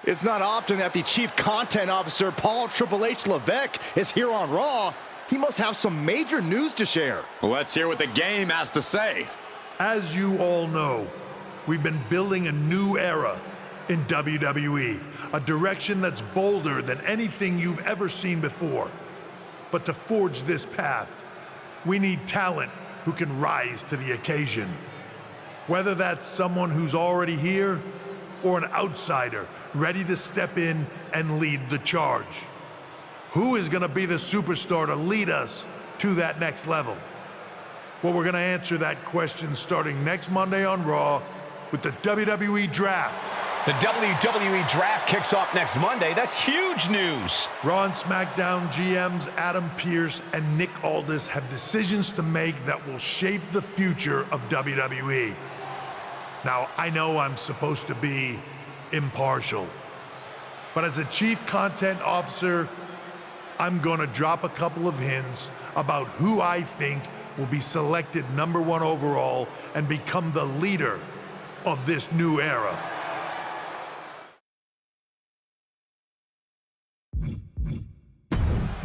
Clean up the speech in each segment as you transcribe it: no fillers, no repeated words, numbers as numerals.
It's not often that the Chief Content Officer, Paul Triple H Levesque, is here on Raw. He must have some major news to share. Let's hear what the game has to say. As you all know, we've been building a new era in WWE, a direction that's bolder than anything you've ever seen before. But to forge this path, we need talent who can rise to the occasion. Whether that's someone who's already here or an outsider ready to step in and lead the charge. Who is going to be the superstar to lead us to that next level? Well, we're going to answer that question starting next Monday on Raw with the WWE Draft. The WWE Draft kicks off next Monday. That's huge news. Raw and SmackDown GMs Adam Pearce and Nick Aldis have decisions to make that will shape the future of WWE. Now, I know I'm supposed to be impartial, but as a Chief Content Officer, I'm gonna drop a couple of hints about who I think will be selected #1 overall and become the leader of this new era.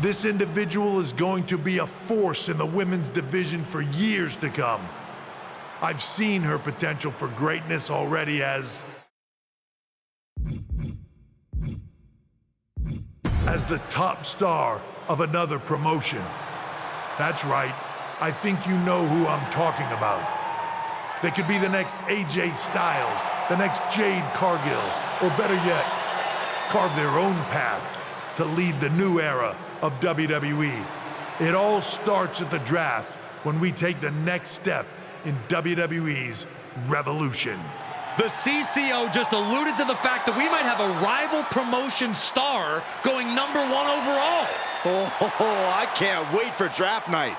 This individual is going to be a force in the women's division for years to come. I've seen her potential for greatness already as the top star of another promotion. That's right, I think you know who I'm talking about. They could be the next AJ Styles, the next Jade Cargill, or better yet, carve their own path to lead the new era of WWE. It all starts at the draft when we take the next step in WWE's revolution. The CCO just alluded to the fact that we might have a rival promotion star going #1 overall. Oh, I can't wait for draft night.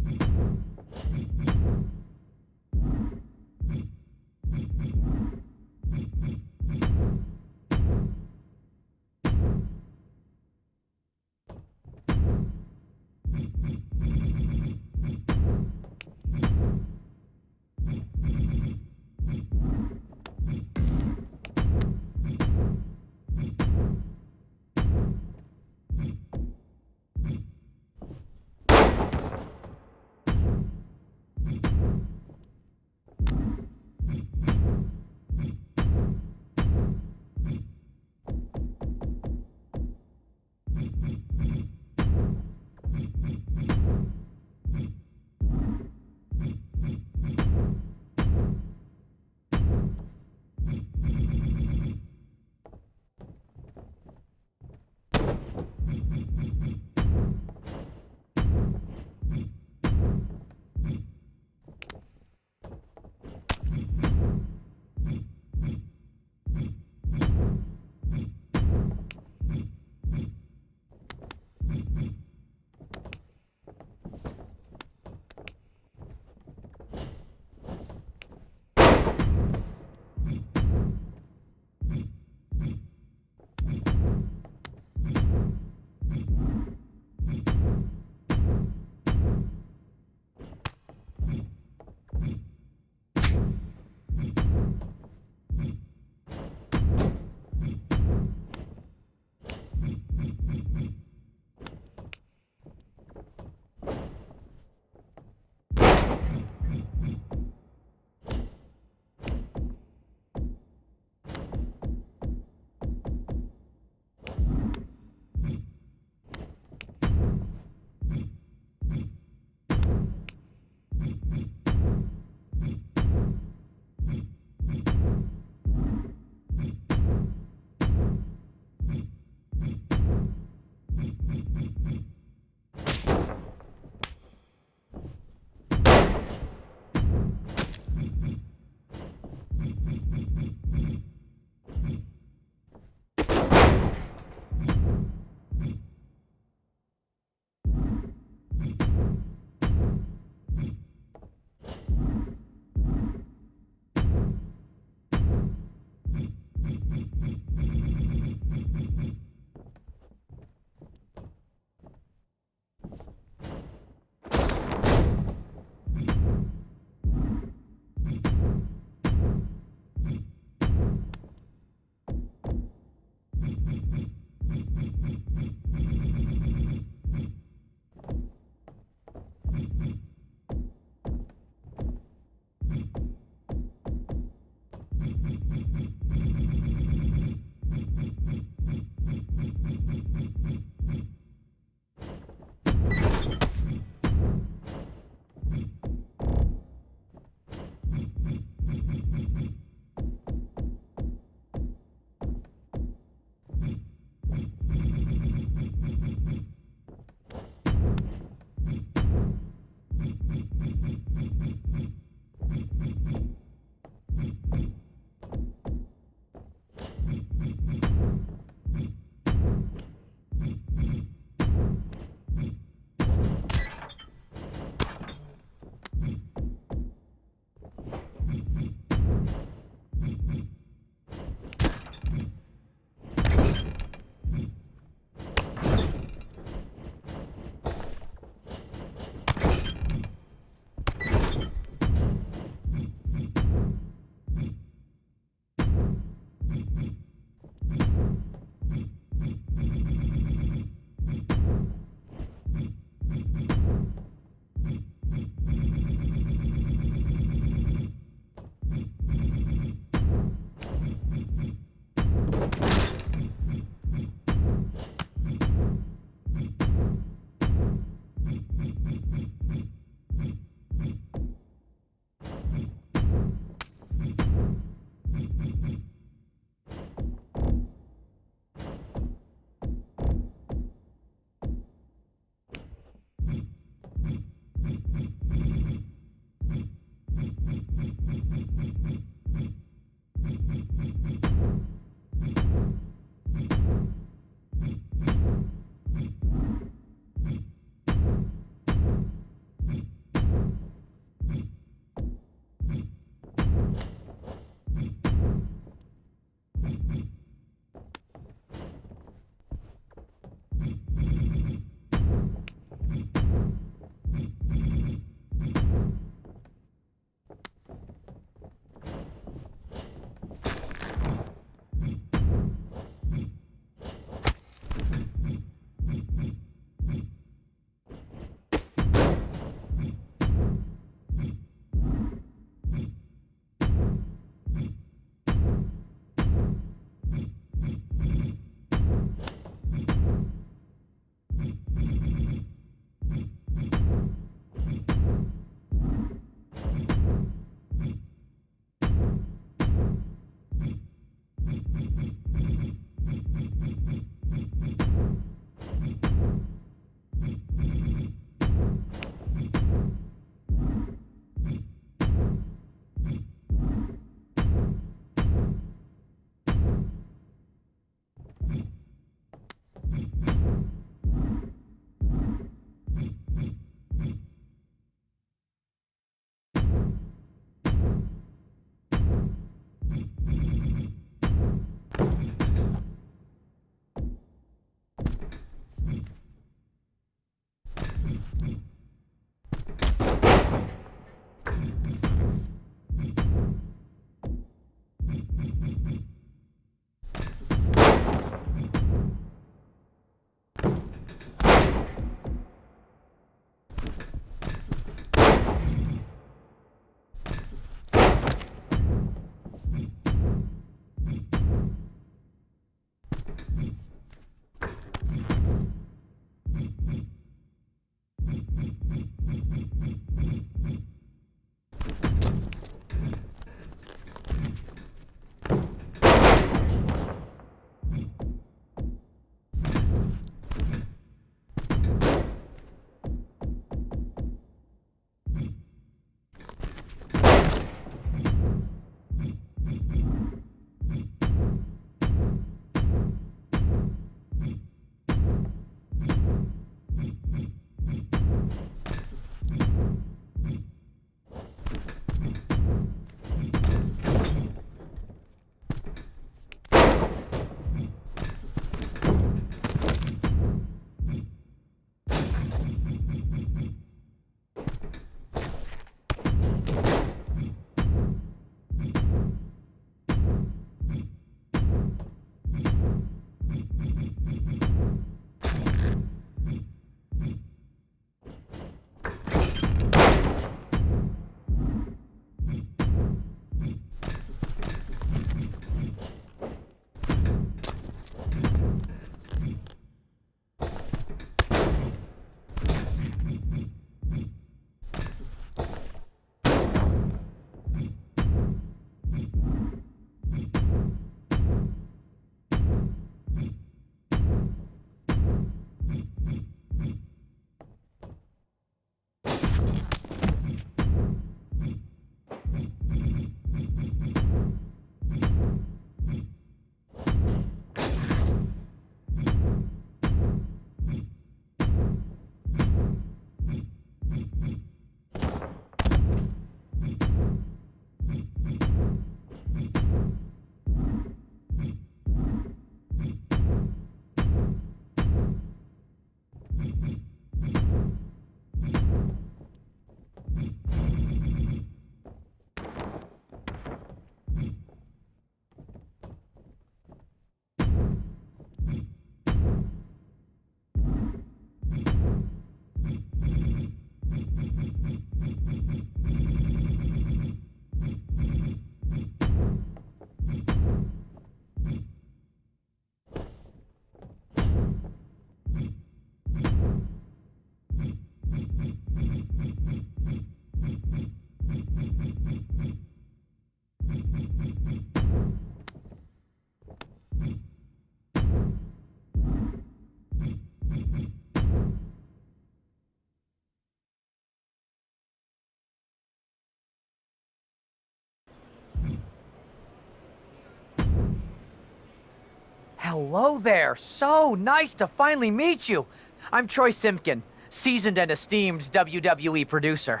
Hello there. So nice to finally meet you. I'm Troy Simpkin, seasoned and esteemed WWE producer.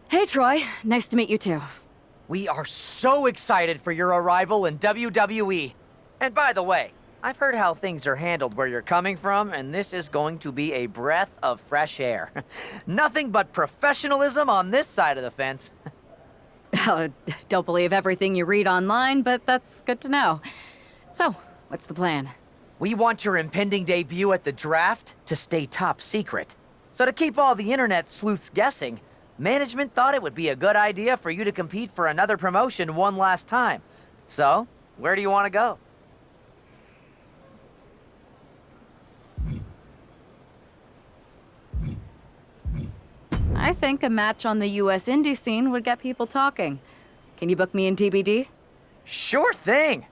Hey, Troy. Nice to meet you, too. We are so excited for your arrival in WWE. And by the way, I've heard how things are handled where you're coming from, and this is going to be a breath of fresh air. Nothing but professionalism on this side of the fence. Don't believe everything you read online, but that's good to know. So, what's the plan? We want your impending debut at the draft to stay top secret. So to keep all the internet sleuths guessing, management thought it would be a good idea for you to compete for another promotion one last time. So, where do you want to go? I think a match on the US indie scene would get people talking. Can you book me in TBD? Sure thing.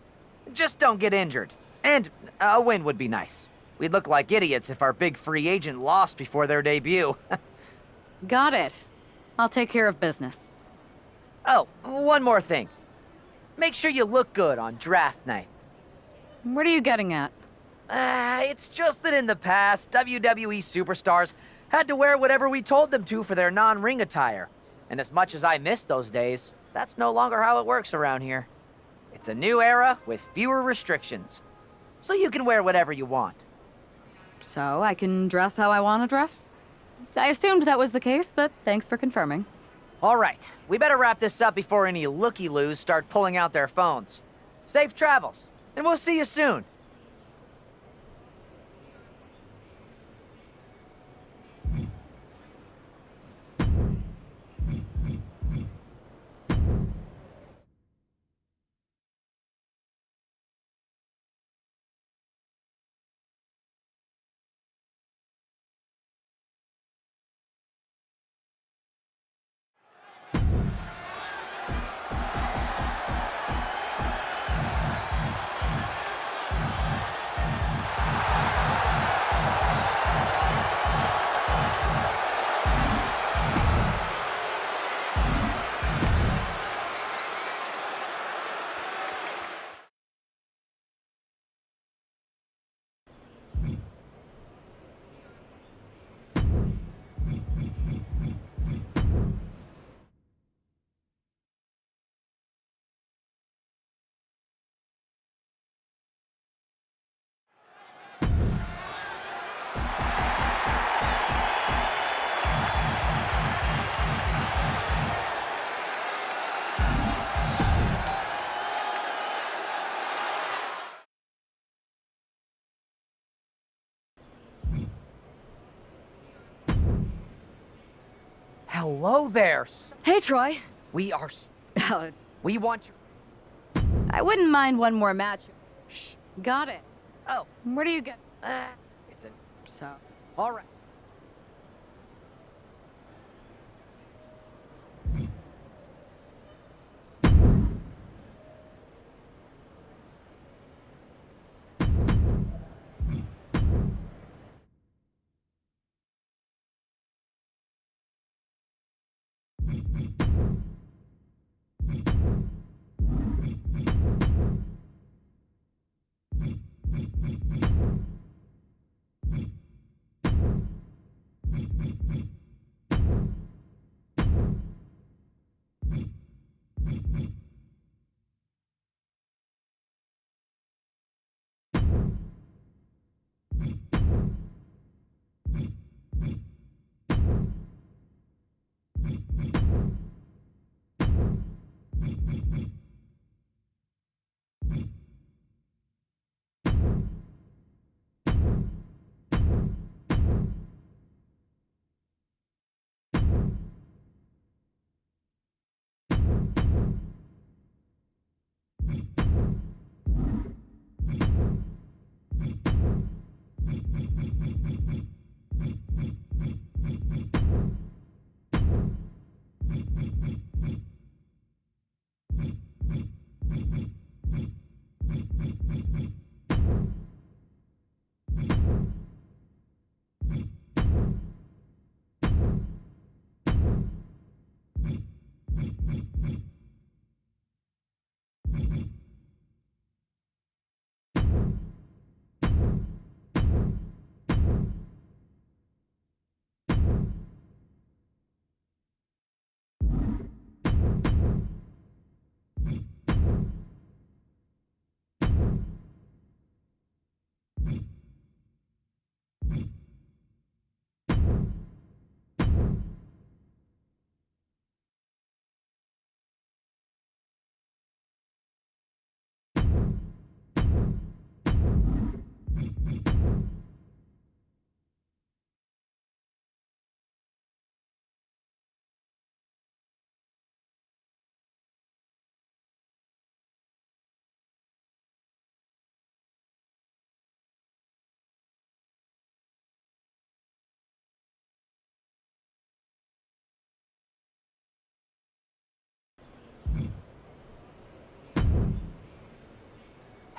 Just don't get injured. And a win would be nice. We'd look like idiots if our big free agent lost before their debut. Got it. I'll take care of business. Oh, one more thing. Make sure you look good on draft night. What are you getting at? It's just that in the past, WWE superstars had to wear whatever we told them to for their non-ring attire. And as much as I miss those days, that's no longer how it works around here. It's a new era with fewer restrictions. So you can wear whatever you want. So I can dress how I want to dress? I assumed that was the case, but thanks for confirming. All right, we better wrap this up before any looky-loos start pulling out their phones. Safe travels, and we'll see you soon. Hello there. Hey, Troy. We are... Uh, We want your... I wouldn't mind one more match. Shh. Got it. Oh, Where do you get? it's a... So, All right.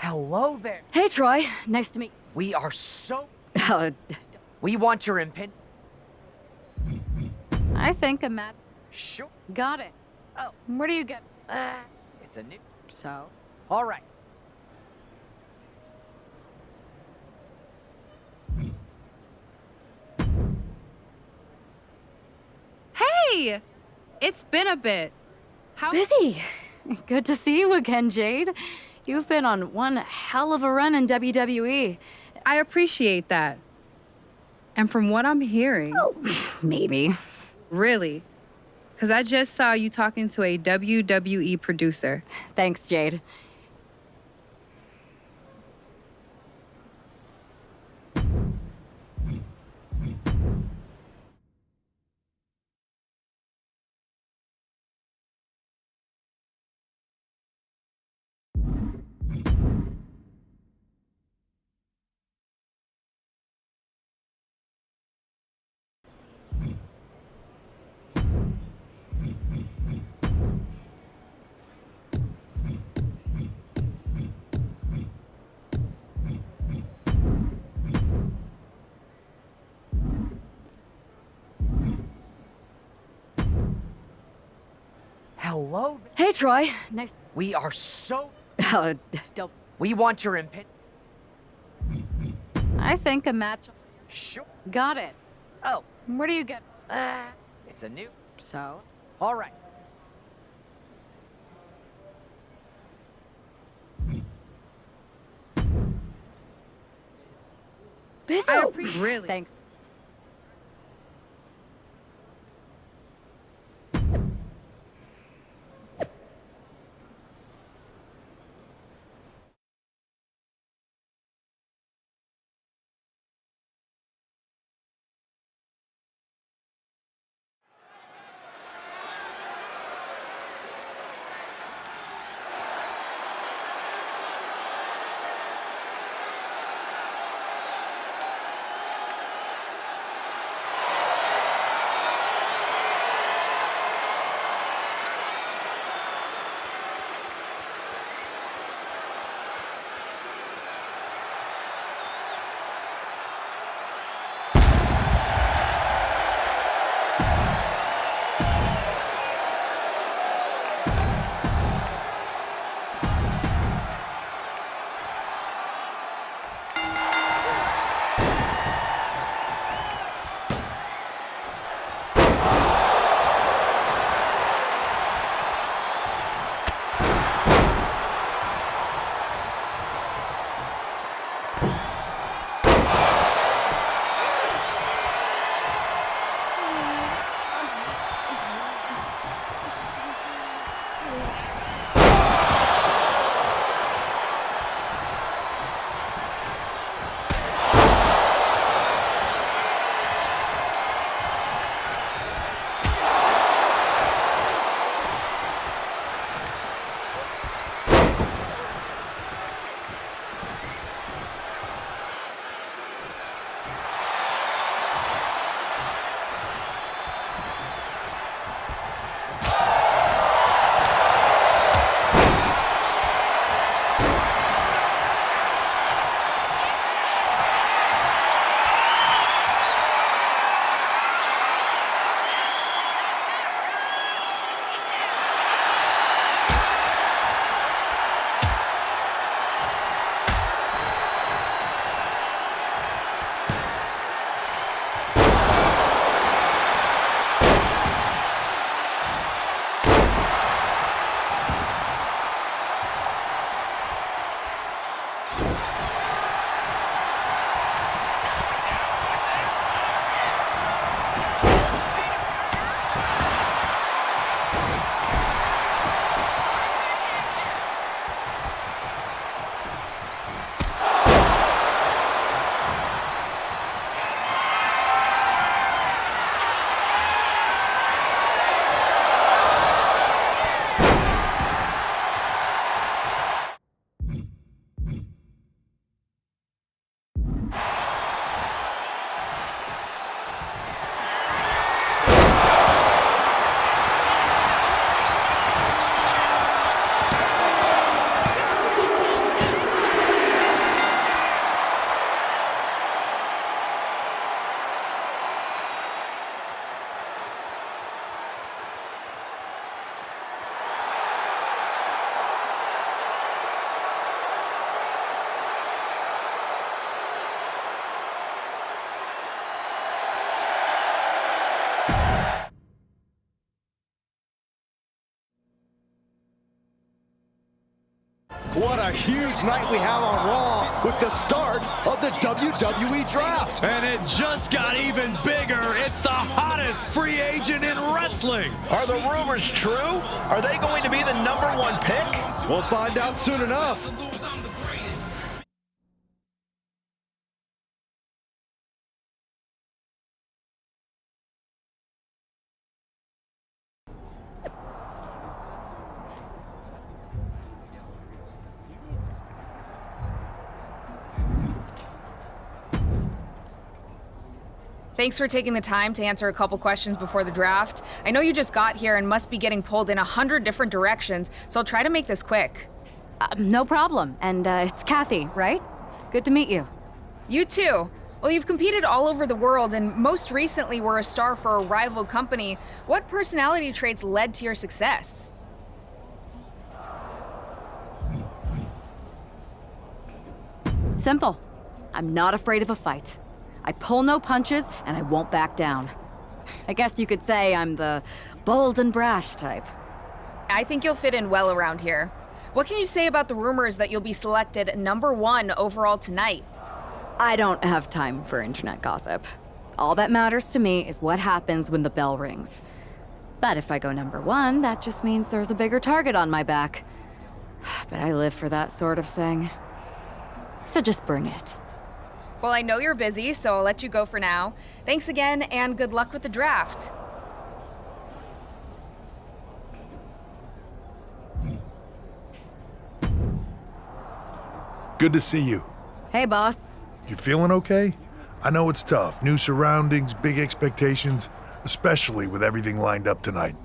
Hello there. Hey, Troy. Nice to meet We are so... you. We want your opinion. I think a match. Sure. Got it. Oh, Where do you get? it's a new... So? All right. Hey! It's been a bit. How Busy. Good to see you again, Jade. You've been on one hell of a run in WWE. I appreciate that. And from what I'm hearing, Maybe. really, because I just saw you talking to a WWE producer. Thanks, Jade. Hello there. Hey, Troy. Nice. We are so... Don't. We want your opinion. I think a match. Sure. Got it. Oh, Where do you get? it's a new... So? All right. Busy. Really? Thanks. night we have on Raw with the start of the WWE Draft. And it just got even bigger. It's the hottest free agent in wrestling. Are the rumors true? Are they going to be the #1 pick? We'll find out soon enough. Thanks for taking the time to answer a couple questions before the draft. I know you just got here and must be getting pulled in 100 different directions, so I'll try to make this quick. No problem. And it's Kathy, right? Good to meet you. You too. Well, you've competed all over the world and most recently were a star for a rival company. What personality traits led to your success? Simple. I'm not afraid of a fight. I pull no punches, and I won't back down. I guess you could say I'm the bold and brash type. I think you'll fit in well around here. What can you say about the rumors that you'll be selected #1 overall tonight? I don't have time for internet gossip. All that matters to me is what happens when the bell rings. But if I go #1, that just means there's a bigger target on my back. But I live for that sort of thing. So just bring it. Well, I know you're busy, so I'll let you go for now. Thanks again, and good luck with the draft. Good to see you. Hey, boss. You feeling okay? I know it's tough. New surroundings, big expectations, especially with everything lined up tonight.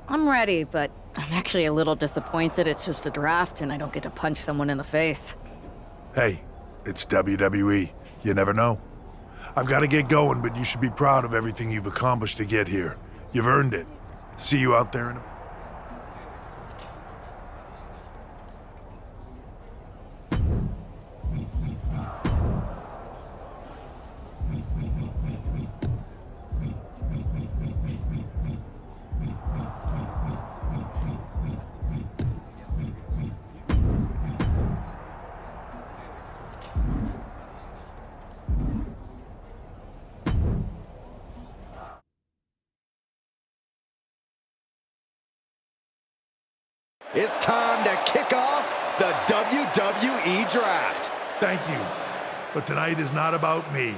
I'm ready, but I'm actually a little disappointed it's just a draft and I don't get to punch someone in the face. Hey, it's WWE. You never know. I've got to get going, but you should be proud of everything you've accomplished to get here. You've earned it. See you out there in a... It's time to kick off the WWE Draft. Thank you. But tonight is not about me.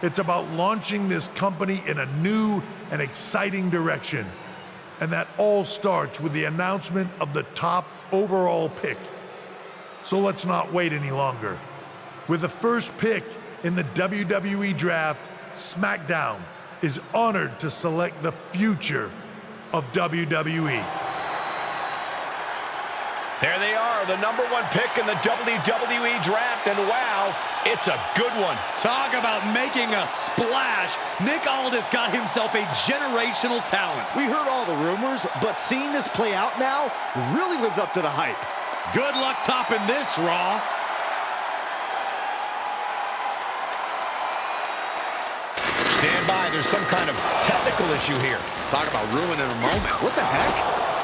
It's about launching this company in a new and exciting direction. And that all starts with the announcement of the top overall pick. So let's not wait any longer. With the first pick in the WWE Draft, SmackDown is honored to select the future of WWE. There they are, the #1 pick in the WWE Draft, and wow, it's a good one. Talk about making a splash. Nick Aldis got himself a generational talent. We heard all the rumors, but seeing this play out now really lives up to the hype. Good luck topping this, Raw. Stand by, there's some kind of technical issue here. Talk about ruining a moment. What the heck?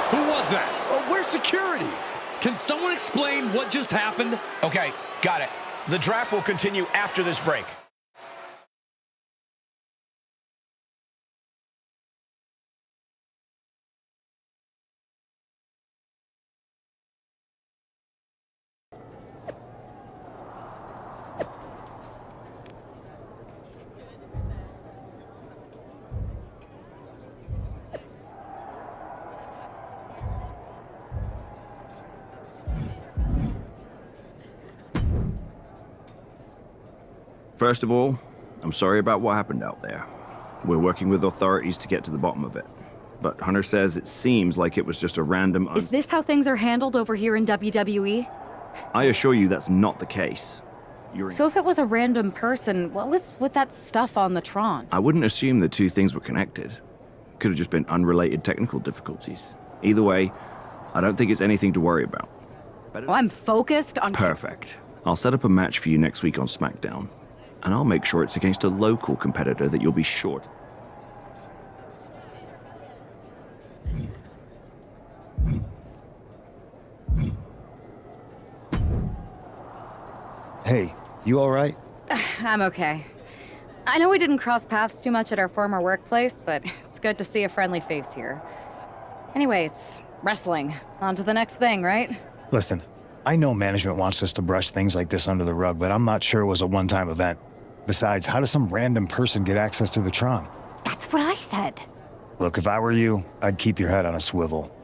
Who was that? Where's security? Can someone explain what just happened? Okay, got it. The draft will continue after this break. First of all, I'm sorry about what happened out there. We're working with authorities to get to the bottom of it. But Hunter says it seems like it was just a random... Is this how things are handled over here in WWE? I assure you that's not the case. So if it was a random person, what was with that stuff on the Tron? I wouldn't assume the two things were connected. Could have just been unrelated technical difficulties. Either way, I don't think it's anything to worry about. Well, I'm focused on... Perfect. I'll set up a match for you next week on SmackDown. And I'll make sure it's against a local competitor that you'll be short. Hey, you all right? I'm okay. I know we didn't cross paths too much at our former workplace, but it's good to see a friendly face here. Anyway, it's wrestling. On to the next thing, right? Listen, I know management wants us to brush things like this under the rug, but I'm not sure it was a one-time event. Besides, how does some random person get access to the Tron? That's what I said. Look, if I were you, I'd keep your head on a swivel.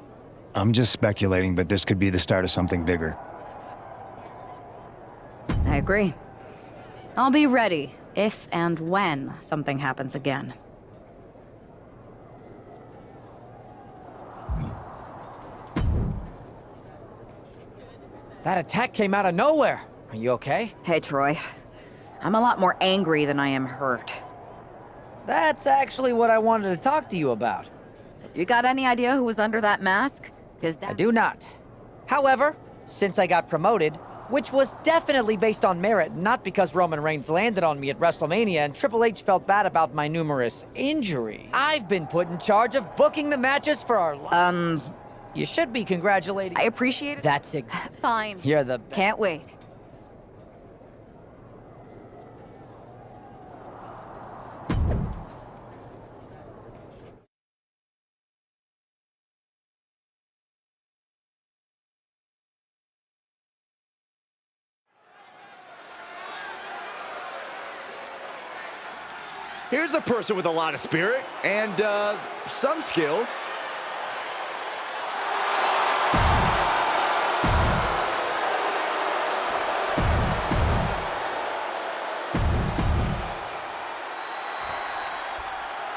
I'm just speculating, but this could be the start of something bigger. I agree. I'll be ready if and when something happens again. That attack came out of nowhere. Are you okay? Hey, Troy. I'm a lot more angry than I am hurt. That's actually what I wanted to talk to you about. You got any idea who was under that mask? I do not. However, since I got promoted, which was definitely based on merit, not because Roman Reigns landed on me at WrestleMania and Triple H felt bad about my numerous injuries, I've been put in charge of booking the matches for our You should be congratulating. I appreciate it. That's it. Fine. You're the Can't wait. Here's a person with a lot of spirit and some skill.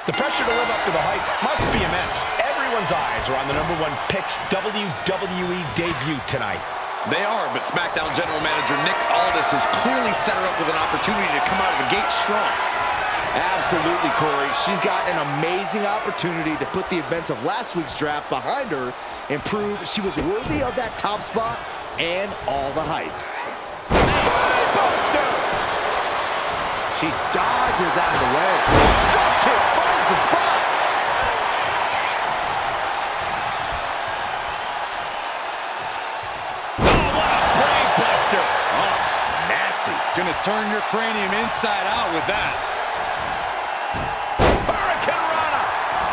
The pressure to live up to the hype must be immense. Everyone's eyes are on the #1 Pick's WWE debut tonight. They are, but SmackDown General Manager Nick Aldis has clearly set her up with an opportunity to come out of the gate strong. Absolutely, Corey. She's got an amazing opportunity to put the events of last week's draft behind her and prove she was worthy of that top spot and all the hype. Spinebuster! She dodges out of the way. Drop kick finds the spot. Oh, what a brain buster! Oh, nasty. Gonna turn your cranium inside out with that.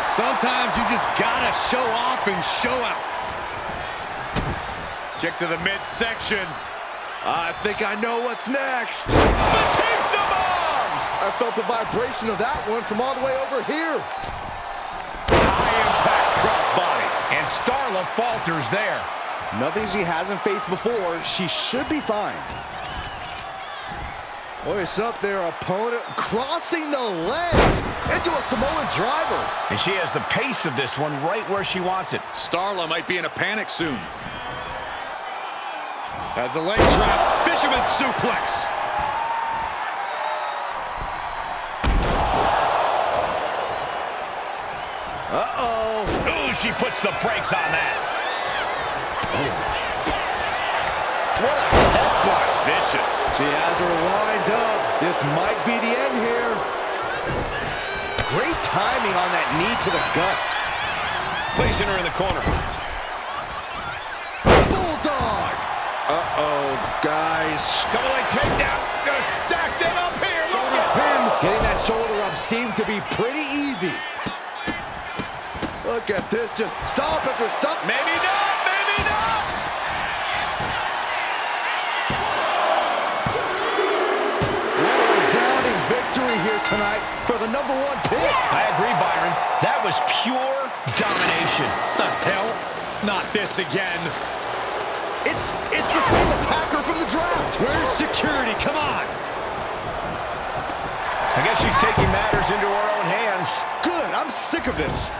Sometimes you just gotta show off and show out. Kick to the midsection. I think I know what's next. Batista bomb! I felt the vibration of that one from all the way over here. High impact crossbody. And Starla falters there. Nothing she hasn't faced before. She should be fine. Voice up their opponent, crossing the legs into a Samoan driver. And she has the pace of this one right where she wants it. Starla might be in a panic soon. As the leg drop, fisherman suplex. Uh-oh. Ooh, she puts the brakes on that. Oh. What a headbutt. Vicious. She has her lined up. This might be the end here. Great timing on that knee to the gut. Placing her in the corner. Bulldog. Uh-oh, guys. Double leg takedown. Gonna stack them up here. Shoulder pin. Getting that shoulder up seemed to be pretty easy. Look at this. Just stomp after stomp. Maybe not. Maybe not. Victory here tonight for the #1 pick. I agree, Byron. That was pure domination. The hell? Not this again. It's the same attacker from the draft. Where's security? Come on. I guess she's taking matters into her own hands. Good. I'm sick of this.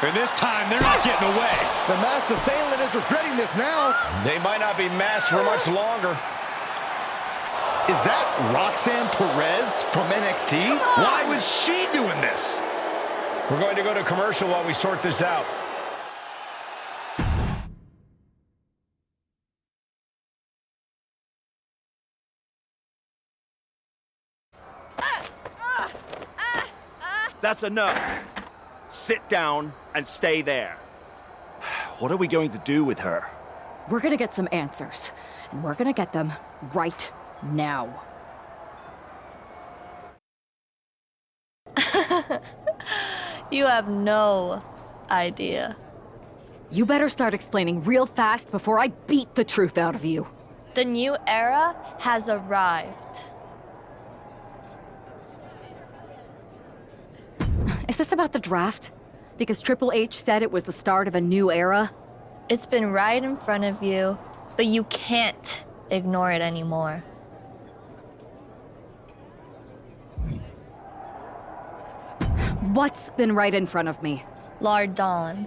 And this time, they're not getting away. The masked assailant is regretting this now. They might not be masked for much longer. Is that Roxanne Perez from NXT? Why was she doing this? We're going to go to commercial while we sort this out. That's enough. Sit down and stay there. What are we going to do with her? We're gonna get some answers, and we're gonna get them right now. You have no idea. You better start explaining real fast before I beat the truth out of you. The new era has arrived. Is this about the draft? Because Triple H said it was the start of a new era? It's been right in front of you, but you can't ignore it anymore. What's been right in front of me? Lardon.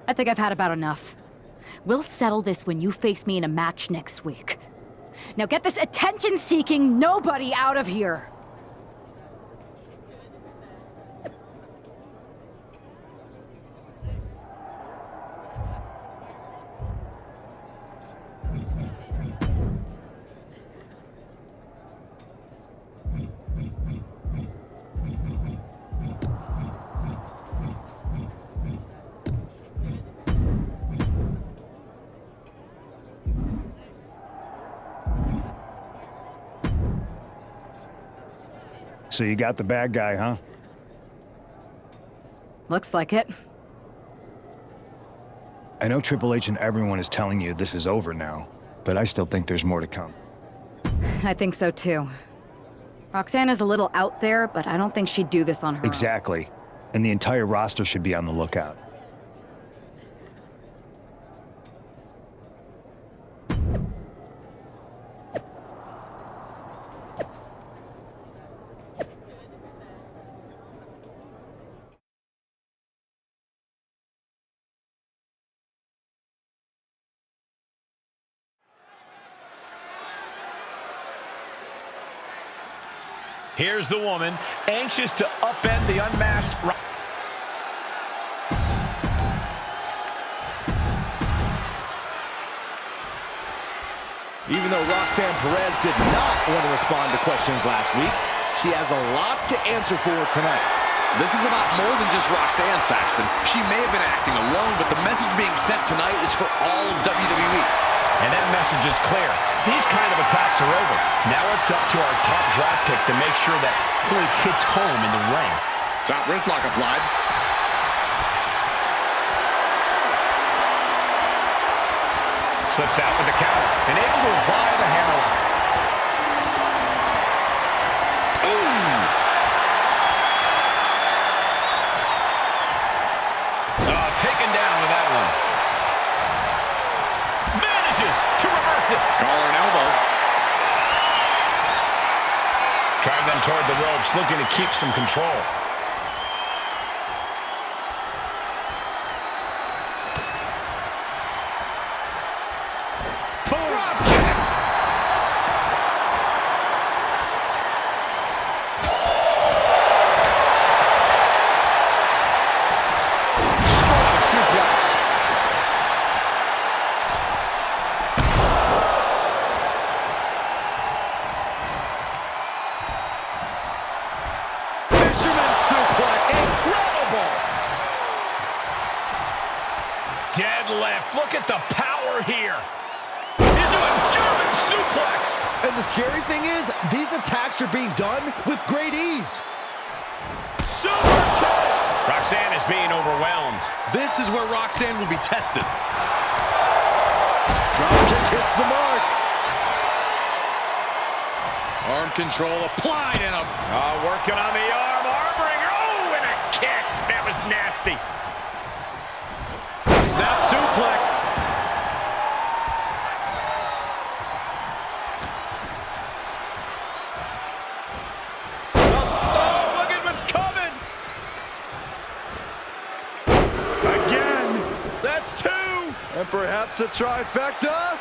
I think I've had about enough. We'll settle this when you face me in a match next week. Now get this attention-seeking nobody out of here! So you got the bad guy, huh? Looks like it. I know Triple H and everyone is telling you this is over now, but I still think there's more to come. I think so too. Roxanne is a little out there, but I don't think she'd do this on her own. Exactly. And the entire roster should be on the lookout. Here's the woman, anxious to upend the unmasked... Even though Roxanne Perez did not want to respond to questions last week, she has a lot to answer for tonight. This is about more than just Roxanne, Saxton. She may have been acting alone, but the message being sent tonight is for all of WWE. And that message is clear. These kind of attacks are over. Now it's up to our top draft pick to make sure that point hits home in the ring. Top wrist lock applied. Slips out with the counter and able to apply the hammerlock. Oh, taken down with that one. Manages to reverse it. Collar and elbow. Drive them toward the ropes, looking to keep some control. Deadlift. Look at the power here. Into a German suplex. And the scary thing is, these attacks are being done with great ease. Super kick. Roxanne is being overwhelmed. This is where Roxanne will be tested. Drop kick hits the mark. Arm control applied and a... working on the arm bringer. Oh, and a kick. That was nasty. Snap suplex. Oh, look at what's coming. Again. That's two. And perhaps a trifecta.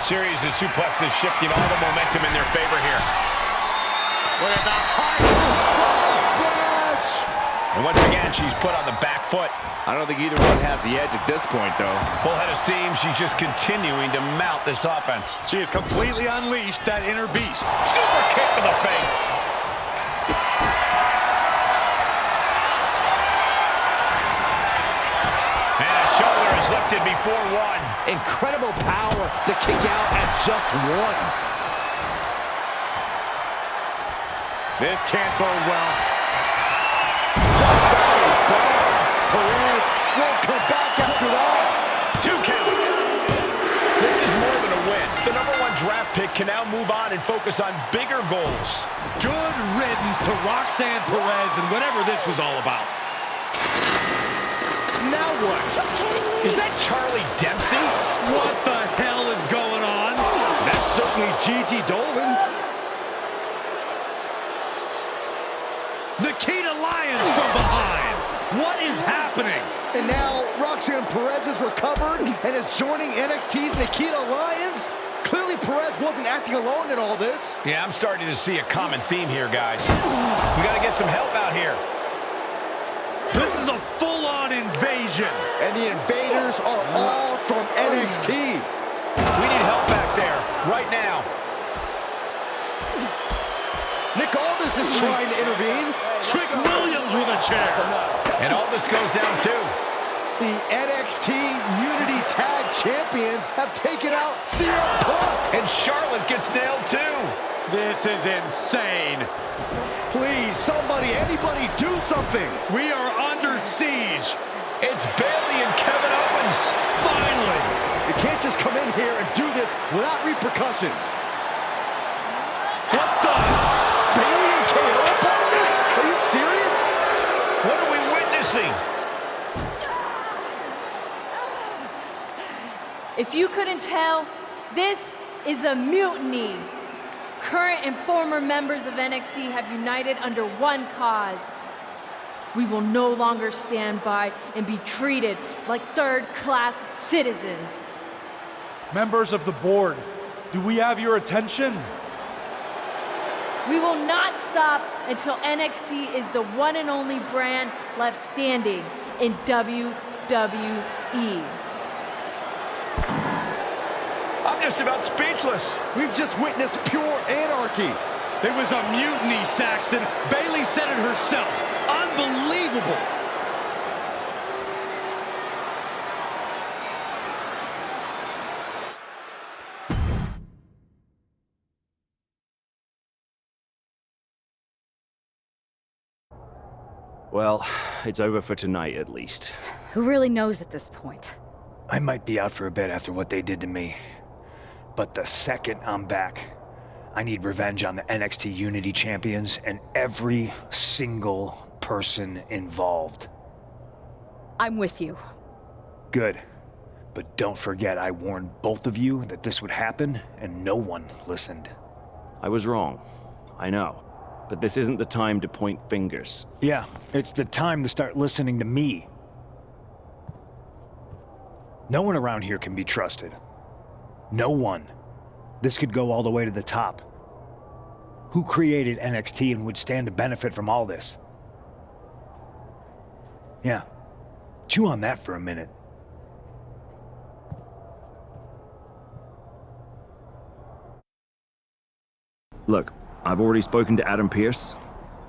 Series of suplexes shifting all the momentum in their favor here. Look at the high frog splash. And once again, she's put on the back foot. I don't think either one has the edge at this point, though. Full head of steam, she's just continuing to mount this offense. She has completely unleashed that inner beast. Super kick to the face. And a shoulder is lifted Incredible power to kick out at just one. This can't bode well. Perez won't come back after that. 2 count. This is more than a win. The #1 draft pick can now move on and focus on bigger goals. Good riddance to Roxanne Perez and whatever this was all about. Now what? Is that Charlie Dempsey? What the hell is going on? That's certainly Gigi Dolan. Nikita Lyons from behind. What is happening? And now Roxanne Perez is recovered and is joining NXT's Nikita Lyons. Clearly Perez wasn't acting alone in all this. Yeah, I'm starting to see a common theme here, guys. We got to get some help out here. This is a full-on invasion. And the invaders are all from NXT. We need help back there, right now. Nick Aldis is trying to intervene. Trick Williams with a chair. And all this goes down too. The NXT Unity Tag Champions have taken out CM Punk. And Charlotte gets nailed too. This is insane. Please, somebody, anybody, do something. We are under siege. It's Bayley and Kevin Owens. Finally. You can't just come in here and do this without repercussions. What the? Bayley and KO part of this? Are you serious? What are we witnessing? If you couldn't tell, this is a mutiny. Current and former members of NXT have united under one cause. We will no longer stand by and be treated like third-class citizens. Members of the board, do we have your attention? We will not stop until NXT is the one and only brand left standing in WWE. I'm just about speechless. We've just witnessed pure anarchy. It was a mutiny, Saxton. Bayley said it herself. Unbelievable. Well, it's over for tonight at least. Who really knows at this point? I might be out for a bit after what they did to me. But the second I'm back, I need revenge on the NXT Unity Champions and every single person involved. I'm with you. Good. But don't forget I warned both of you that this would happen, and no one listened. I was wrong. I know. But this isn't the time to point fingers. Yeah, it's the time to start listening to me. No one around here can be trusted. No one. This could go all the way to the top. Who created NXT and would stand to benefit from all this? Yeah. Chew on that for a minute. Look, I've already spoken to Adam Pearce,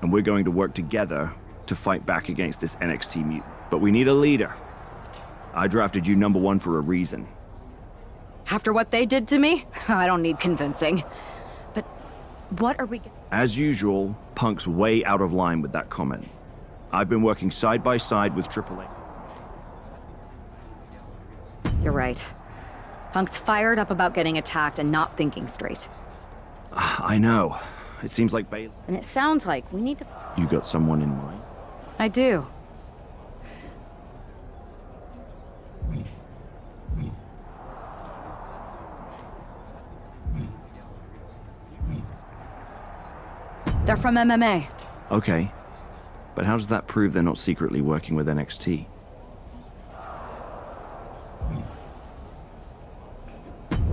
and we're going to work together to fight back against this NXT mutant. But we need a leader. I drafted you #1 for a reason. After what they did to me, I don't need convincing. But what are we... As usual, Punk's way out of line with that comment. I've been working side by side with AAA. You're right. Punk's fired up about getting attacked and not thinking straight. I know. It seems like Bayley... And it sounds like we need to... You got someone in mind? I do. They're from MMA. Okay. But how does that prove they're not secretly working with NXT?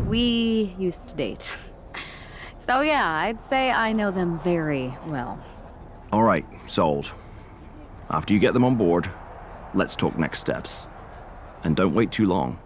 We used to date. So yeah, I'd say I know them very well. All right, sold. After you get them on board, let's talk next steps. And don't wait too long.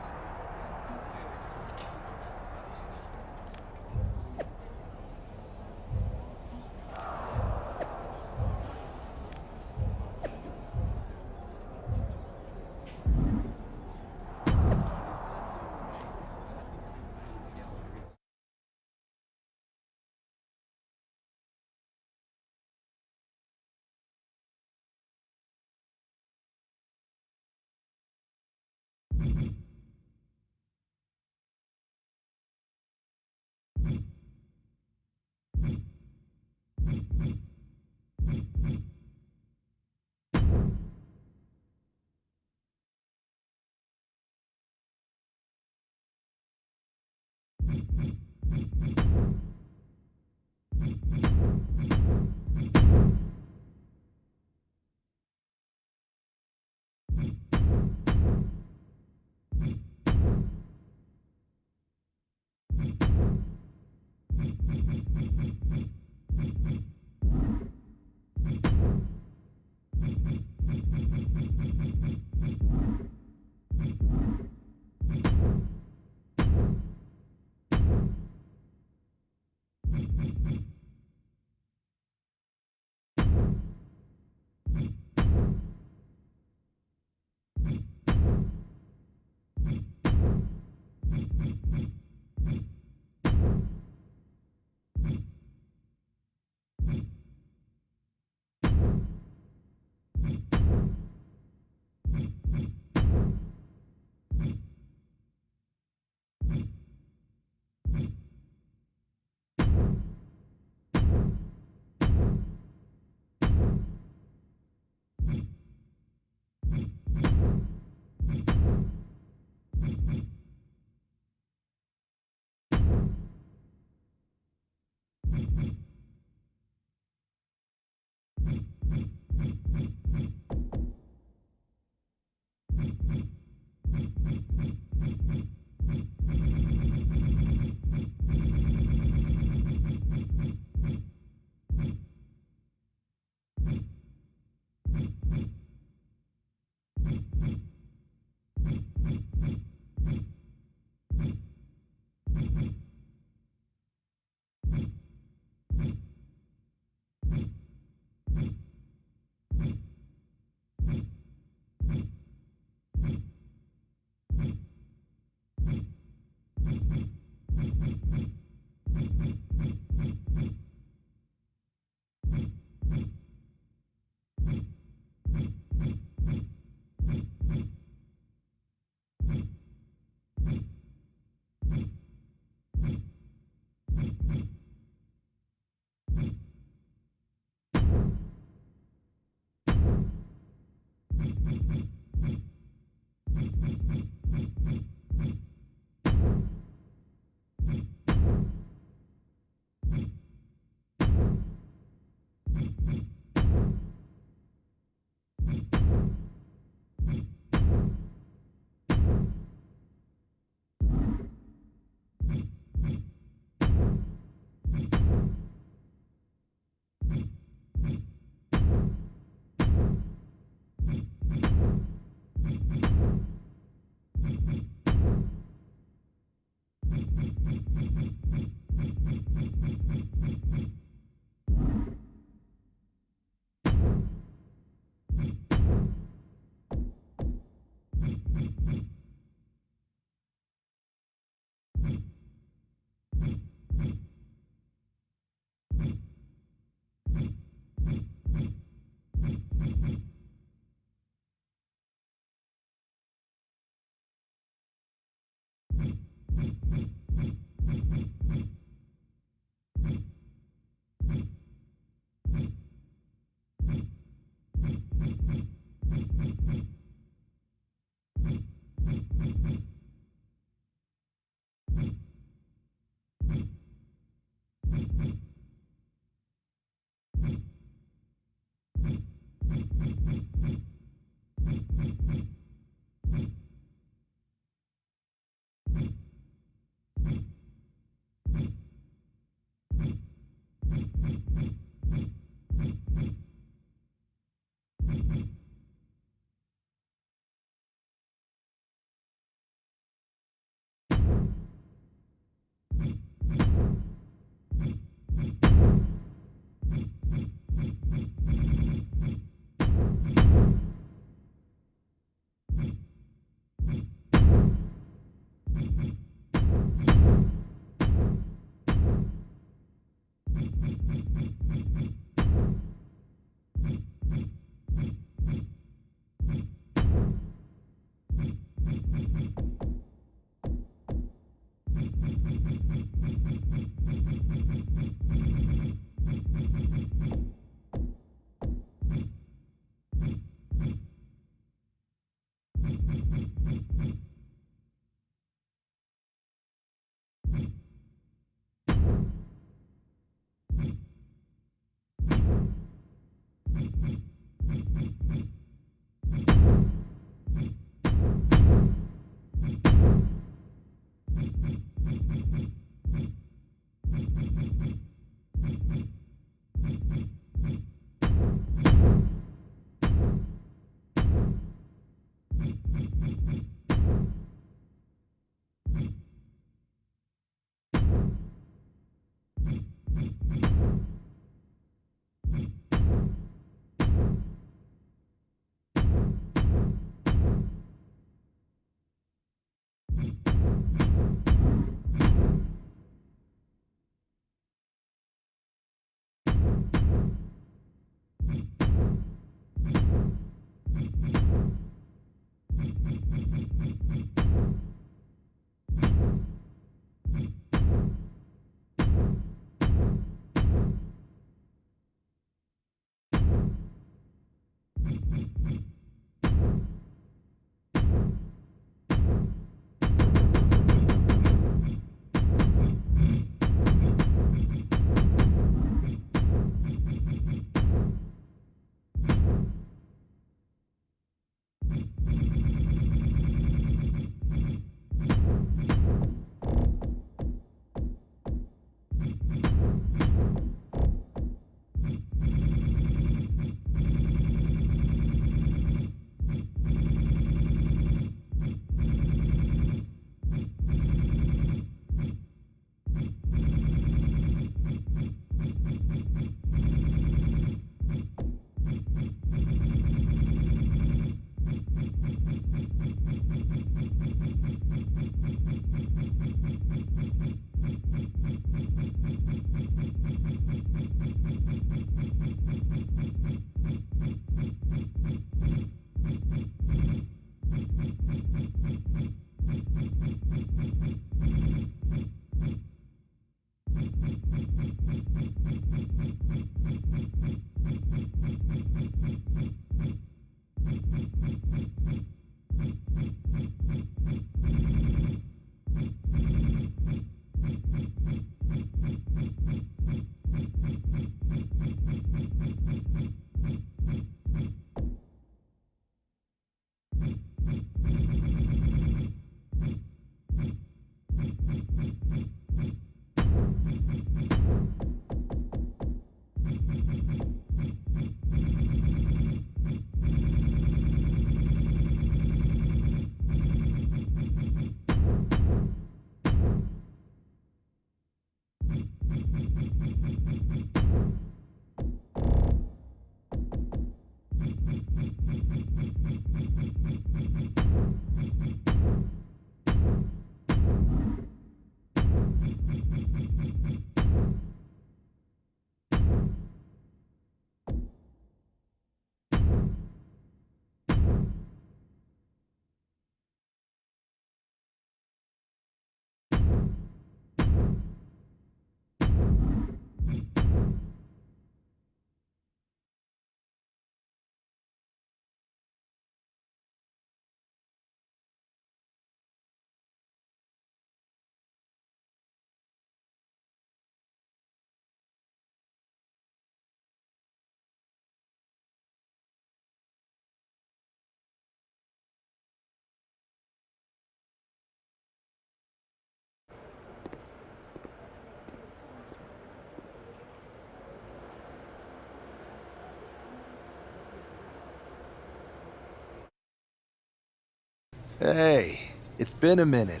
Hey, it's been a minute.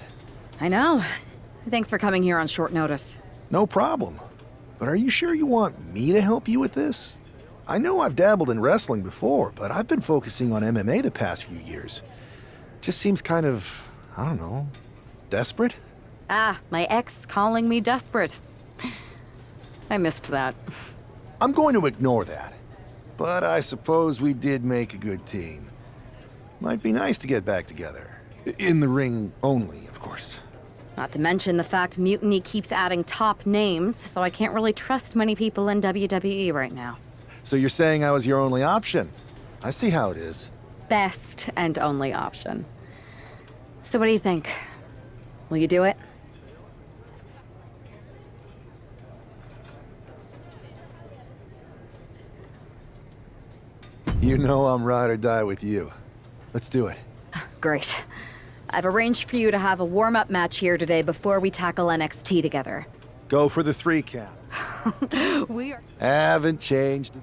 I know. Thanks for coming here on short notice. No problem. But are you sure you want me to help you with this? I know I've dabbled in wrestling before, but I've been focusing on MMA the past few years. Just seems kind of, I don't know, desperate? Ah, my ex calling me desperate. I missed that. I'm going to ignore that. But I suppose we did make a good team. Might be nice to get back together. In the ring only, of course. Not to mention the fact Mutiny keeps adding top names, so I can't really trust many people in WWE right now. So you're saying I was your only option? I see how it is. Best and only option. So what do you think? Will you do it? You know I'm ride or die with you. Let's do it. Great. I've arranged for you to have a warm-up match here today before we tackle NXT together. Go for the 3 count. We are... Haven't changed.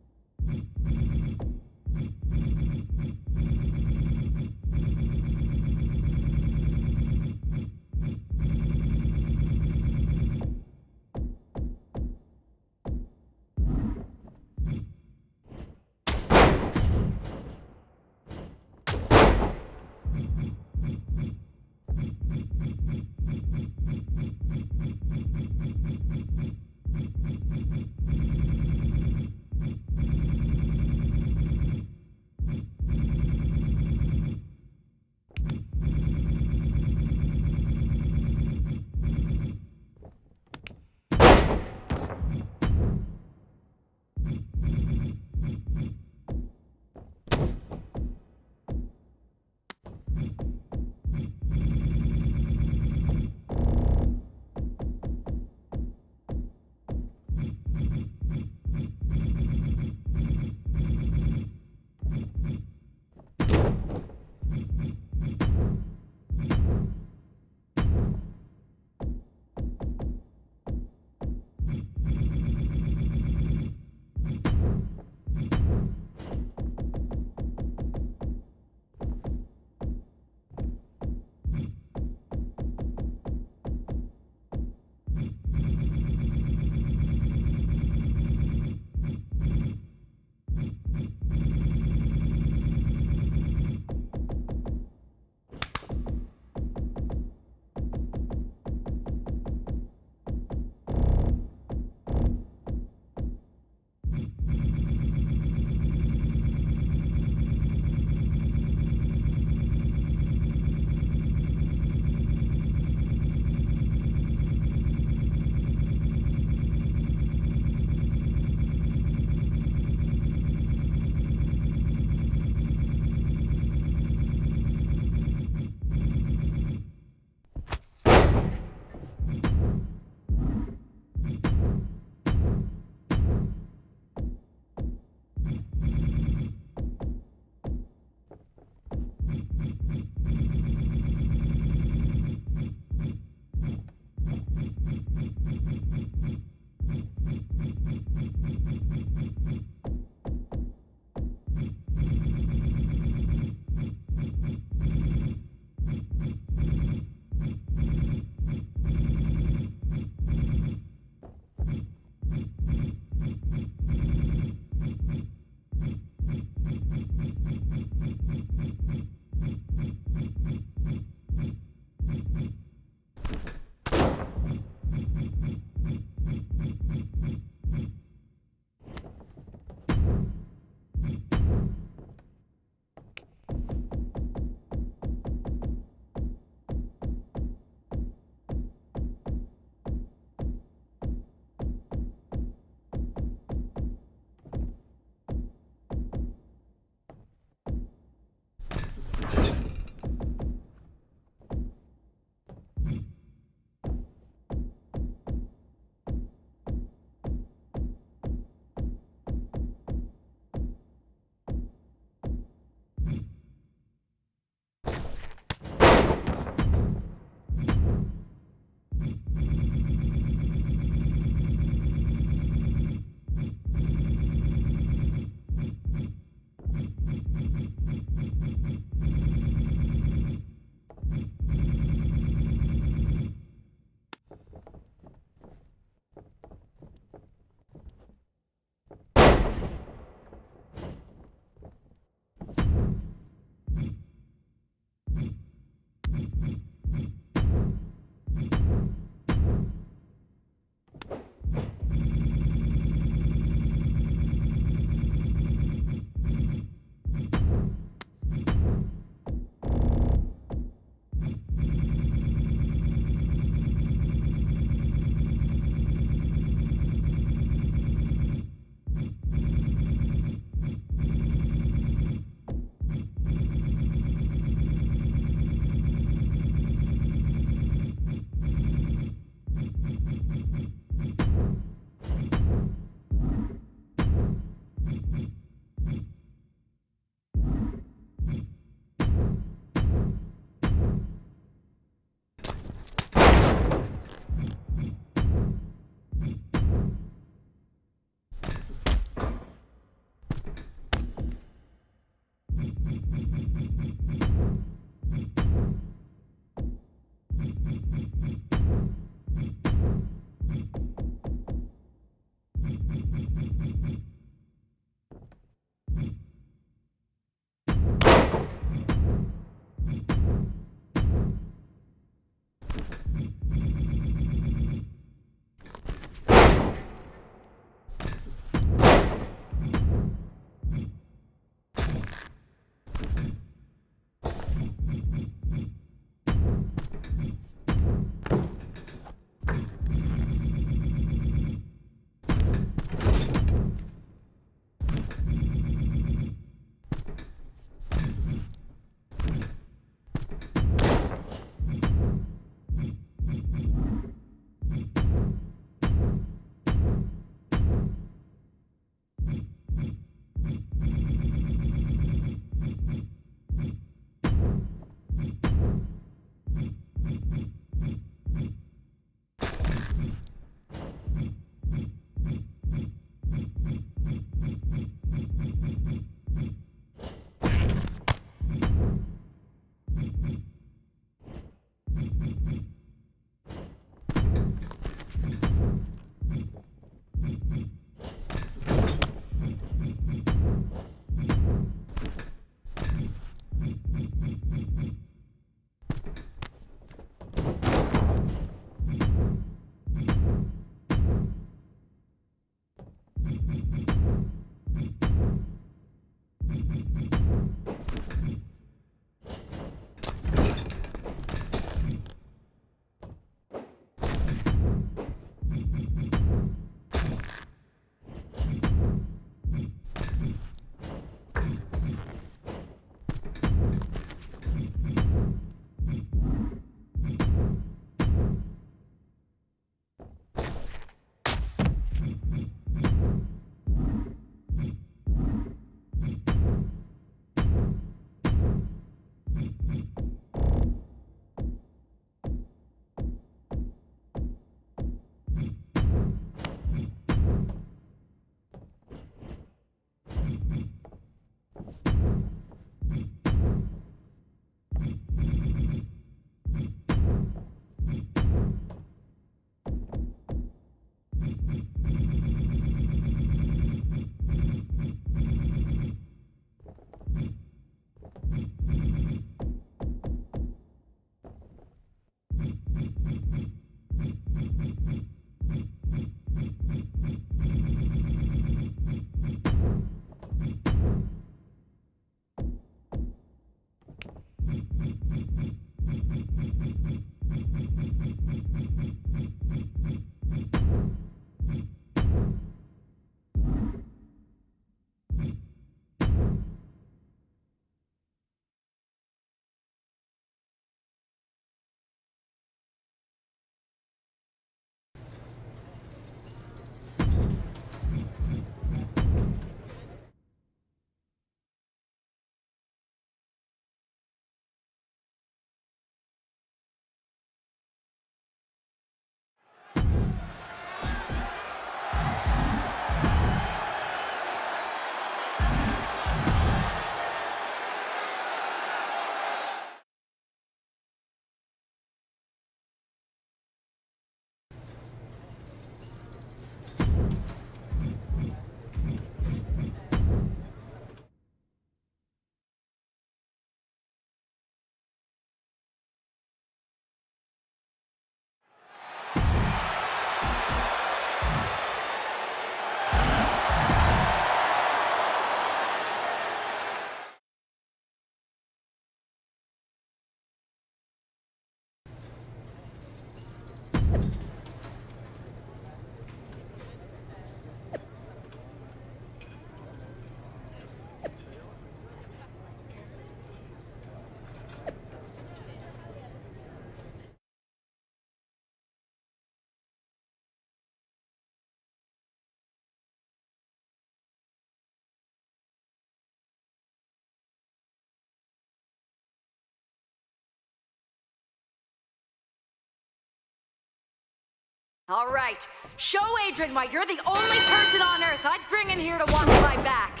All right, show Adrian why you're the only person on Earth I'd bring in here to watch my back.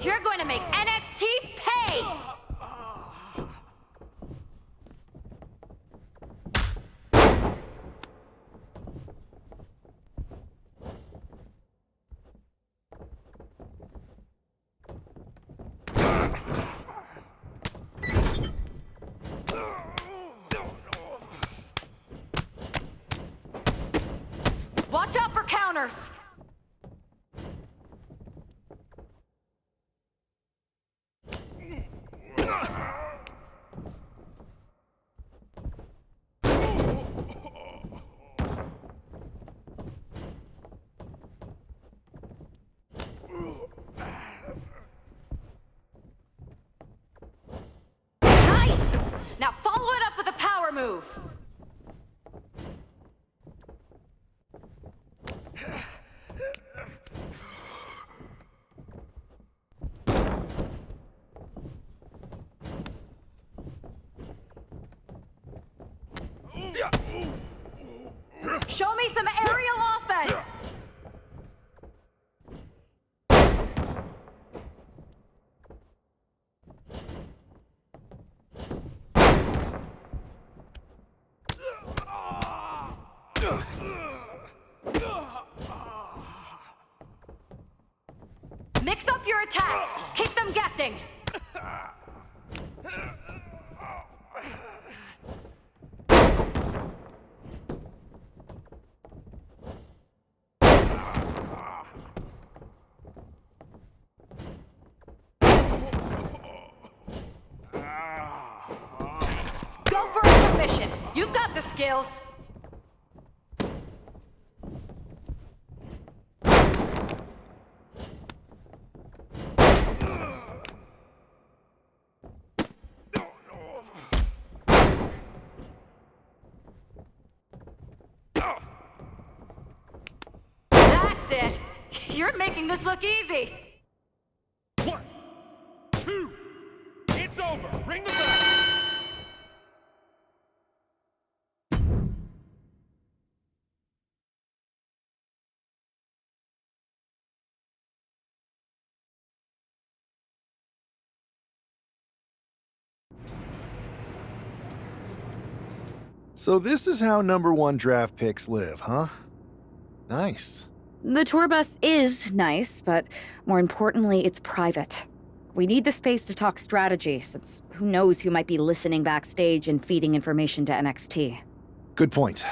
You're going to make NXT pay! Watch out for counters! Nice! Now follow it up with a power move! Show me some aerial offense! Mix up your attacks! Keep them guessing! Go for a submission! You've got the skills! That's it! You're making this look easy! 1, 2, it's over. Ring the bell. So this is how #1 draft picks live, huh? Nice. The tour bus is nice, but more importantly, it's private. We need the space to talk strategy, since who knows who might be listening backstage and feeding information to NXT. Good point.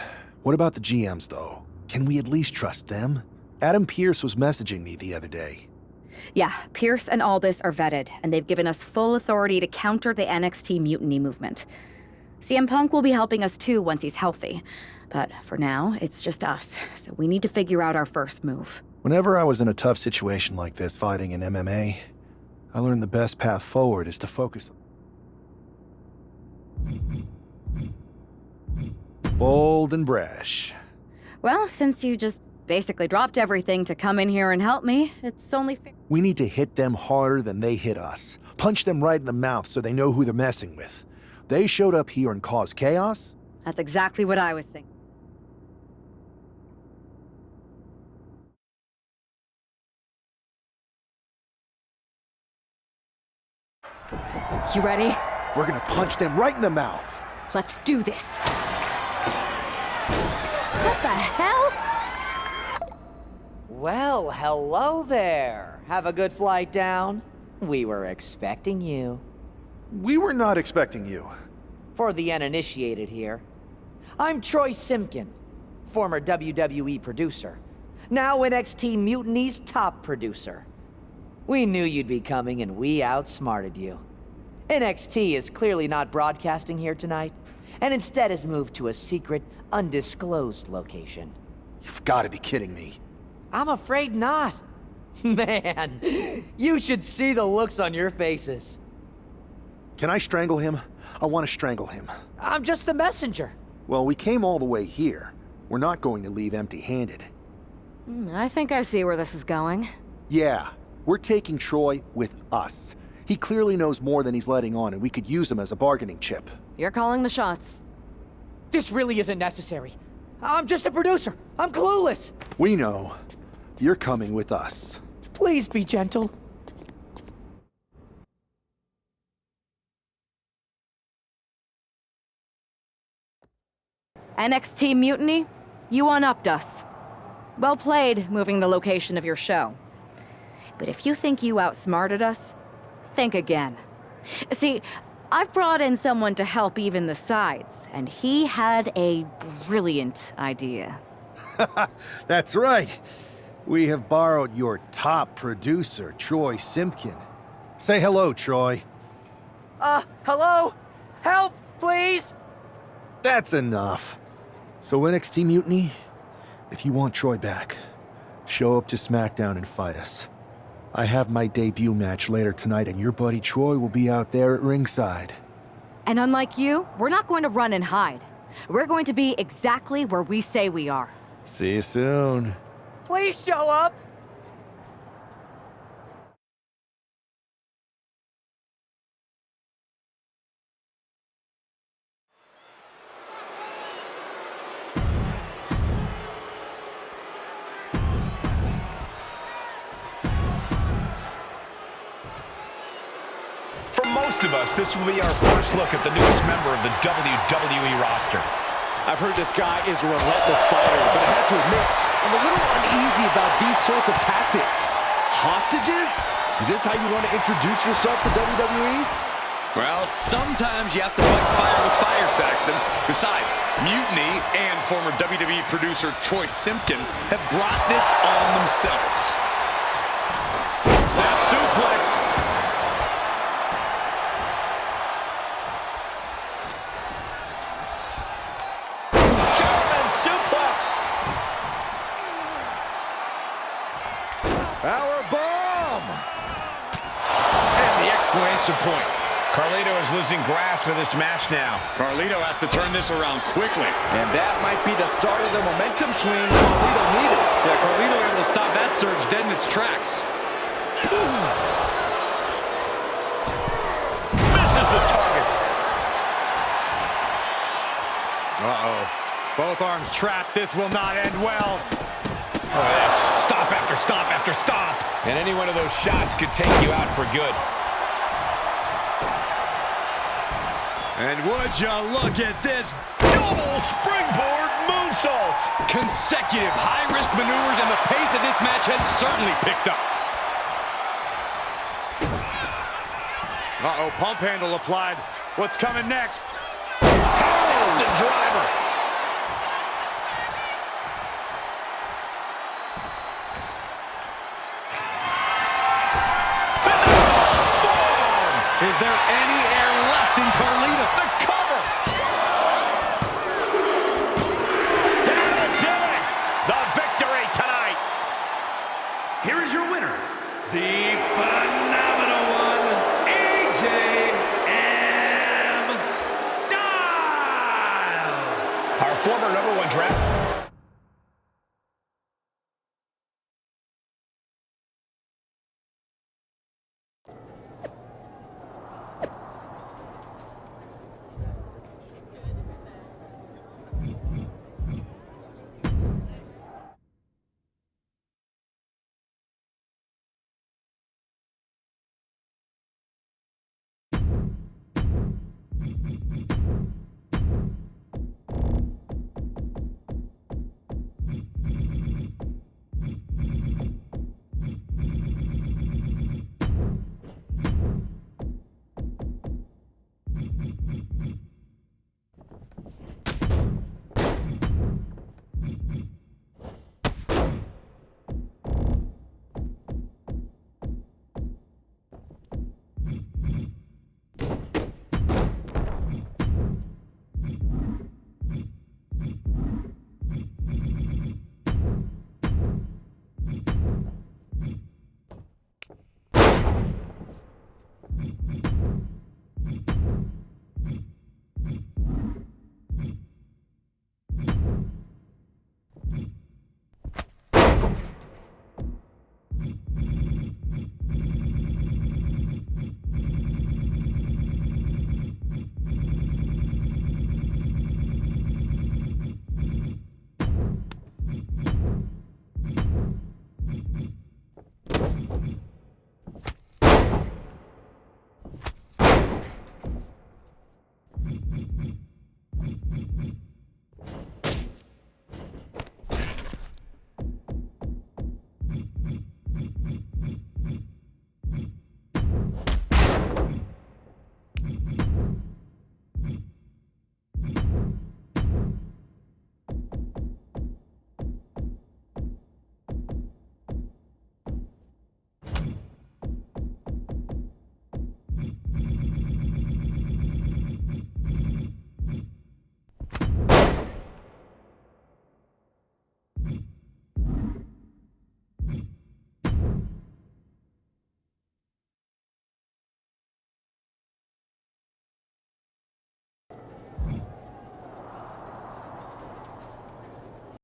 What about the GMs, though? Can we at least trust them? Adam Pearce was messaging me the other day. Yeah, Pierce and Aldis are vetted, and they've given us full authority to counter the NXT mutiny movement. CM Punk will be helping us too once he's healthy. But for now, it's just us, so we need to figure out our first move. Whenever I was in a tough situation like this fighting in MMA, I learned the best path forward is to focus. Bold and brash. Well, since you just basically dropped everything to come in here and help me, it's only fair. We need to hit them harder than they hit us. Punch them right in the mouth so they know who they're messing with. They showed up here and caused chaos? That's exactly what I was thinking. You ready? We're gonna punch them right in the mouth. Let's do this. What the hell? Well, hello there. Have a good flight down. We were expecting you. We were not expecting you. For the uninitiated here, I'm Troy Simkin, former WWE producer, now NXT Mutiny's top producer. We knew you'd be coming and we outsmarted you. NXT is clearly not broadcasting here tonight, and instead has moved to a secret, undisclosed location. You've got to be kidding me. I'm afraid not. Man, you should see the looks on your faces. Can I strangle him? I want to strangle him. I'm just the messenger. Well, we came all the way here. We're not going to leave empty-handed. I think I see where this is going. Yeah, we're taking Troy with us. He clearly knows more than he's letting on, and we could use him as a bargaining chip. You're calling the shots. This really isn't necessary. I'm just a producer. I'm clueless. We know. You're coming with us. Please be gentle. NXT Mutiny, you one-upped us. Well played, moving the location of your show. But if you think you outsmarted us, think again. See, I've brought in someone to help even the sides, and he had a brilliant idea. That's right. We have borrowed your top producer, Troy Simpkin. Say hello, Troy. Hello? Help, please? That's enough. So NXT Mutiny, if you want Troy back, show up to SmackDown and fight us. I have my debut match later tonight, and your buddy Troy will be out there at ringside. And unlike you, we're not going to run and hide. We're going to be exactly where we say we are. See you soon. Please show up. For most of us, this will be our first look at the newest member of the WWE roster. I've heard this guy is a relentless fighter, but I have to admit, I'm a little uneasy about these sorts of tactics. Hostages? Is this how you want to introduce yourself to WWE? Well, sometimes you have to fight fire with fire, Saxton. Besides, Mutiny and former WWE producer Troy Simpkin have brought this on themselves. Snap suplex. Power bomb! And the exclamation point. Carlito is losing grasp of this match now. Carlito has to turn this around quickly. And that might be the start of the momentum swing Carlito needed. Yeah, Carlito able to stop that surge dead in its tracks. Misses the target. Uh-oh. Both arms trapped. This will not end well. Oh, yes. Stop after stop after stop. And any one of those shots could take you out for good. And would you look at this Double springboard moonsault. consecutive high-risk maneuvers, and the pace of this match has certainly picked up. Uh-oh, pump handle applied. What's coming next? Nelson driver. Is there any air left in Carlito? The cover. That'll do it. The victory tonight. Here is your winner, the phenomenal one, AJ Styles. Our former #1 draft